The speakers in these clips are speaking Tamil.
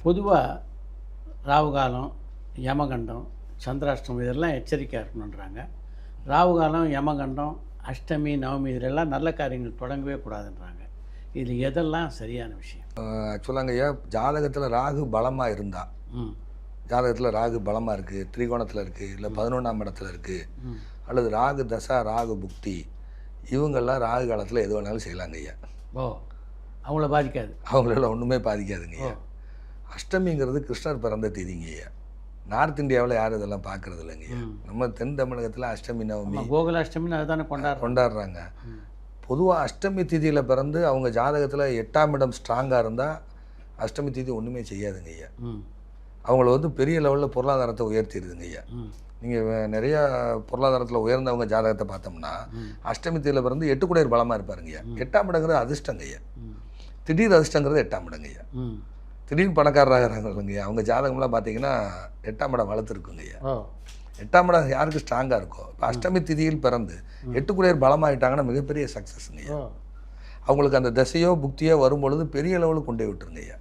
பொதுவாக ராகு காலம், யமகண்டம், சந்திராஷ்டமம் இதெல்லாம் எச்சரிக்கையாக இருக்கணுன்றாங்க. ராகு காலம், யமகண்டம், அஷ்டமி, நவமி இதிலெல்லாம் நல்ல காரியங்கள் தொடங்கவே கூடாதுன்றாங்க. இதில் எதெல்லாம் சரியான விஷயம்? ஆக்சுவலாங்க ஐயா, ஜாதகத்தில் ராகு பலமாக இருந்தா, ஜாதகத்தில் ராகு பலமாக இருக்குது, திரிகோணத்தில் இருக்குது, இல்லை 11ஆம் இடத்துல இருக்குது, அல்லது ராகு தசா, ராகு புக்தி, இவங்கெல்லாம் ராகு காலத்தில் எது வேணாலும் செய்யலாங்க ஐயா. ஓ, அவங்கள பாதிக்காது? அவங்களெல்லாம் ஒன்றுமே பாதிக்காதுங்க ஐயா. அஷ்டமிங்கிறது கிருஷ்ணர் பிறந்த தேதிங்க ஐயா. நார்த் இந்தியாவில் யாரும் இதெல்லாம் பார்க்கறது இல்லைங்க ஐயா. நம்ம தென் தமிழகத்தில் அஷ்டமி, நவமி, கோகுலாஷ்டமின்னு அதுதானே கொண்டாடுறாங்க. பொதுவாக அஷ்டமி திதியில் பிறந்து அவங்க ஜாதகத்தில் 8ஆம் இடம் ஸ்ட்ராங்காக இருந்தால் அஷ்டமி திதி ஒன்றுமே செய்யாதுங்க ஐயா. அவங்கள வந்து பெரிய லெவலில் பொருளாதாரத்தை உயர்த்திடுதுங்க ஐயா. நீங்கள் நிறையா பொருளாதாரத்தில் உயர்ந்தவங்க ஜாதகத்தை பார்த்தோம்னா அஷ்டமி திதியில் பிறந்து 8 குடையர் பலமாக இருப்பாருங்க ஐயா. 8ஆம் இடங்கிறது அதிர்ஷ்டங்க ஐயா. திடீர் அதிர்ஷ்டங்கிறது 8ஆம் இடங்க ஐயா. திடீர்னு பணக்காரராகிறாங்க இல்லைங்க, அவங்க ஜாதகம்லாம் பார்த்தீங்கன்னா 8ஆம் இடம் வளர்த்துருக்குங்க ஐயா. 8ஆம் இடம் யாருக்கு ஸ்ட்ராங்காக இருக்கோ, இப்போ அஷ்டமி திதியில் பிறந்து 8 குடையர் பலமாகிட்டாங்கன்னா மிகப்பெரிய சக்ஸஸ்ங்க ஐயா. அவங்களுக்கு அந்த தசையோ புக்தியோ வரும்பொழுது பெரிய லெவலுக்கு கொண்டே விட்டுருங்க ஐயா.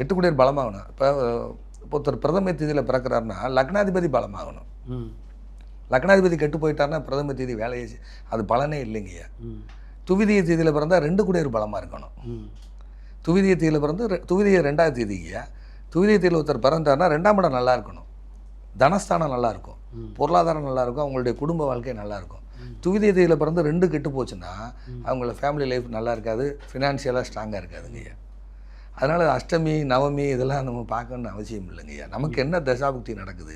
8 குடையர் பலமாகணும். இப்போ ஒருத்தர் பிரதம திதியில் பிறக்கிறாருன்னா லக்னாதிபதி பலமாகணும். லக்னாதிபதி கெட்டு போயிட்டாருன்னா பிரதம திதி வேலையை அது பலனே இல்லைங்க ஐயா. துவிதிய திதியில் பிறந்தால் 2 குடையர் பலமாக இருக்கணும். துவிதிய தீயில் பிறந்து துவிதிய 2ஆம் தேதிங்கய்யா. துவிதிய தீயில் ஒருத்தர் பிறந்தாருன்னா 2ஆம் இடம் நல்லா இருக்கணும், தனஸ்தானம் நல்லாயிருக்கும், பொருளாதாரம் நல்லாயிருக்கும், அவங்களுடைய குடும்ப வாழ்க்கை நல்லாயிருக்கும். துவிதிய தீயில் பிறந்து 2 கெட்டு போச்சுன்னா அவங்கள ஃபேமிலி லைஃப் நல்லா இருக்காது, ஃபினான்ஷியலாக ஸ்ட்ராங்காக இருக்காதுங்கய்யா. அதனால் அஷ்டமி, நவமி இதெல்லாம் நம்ம பார்க்கணுன்னு அவசியம் இல்லைங்கய்யா. நமக்கு என்ன தசாபுக்தி நடக்குது,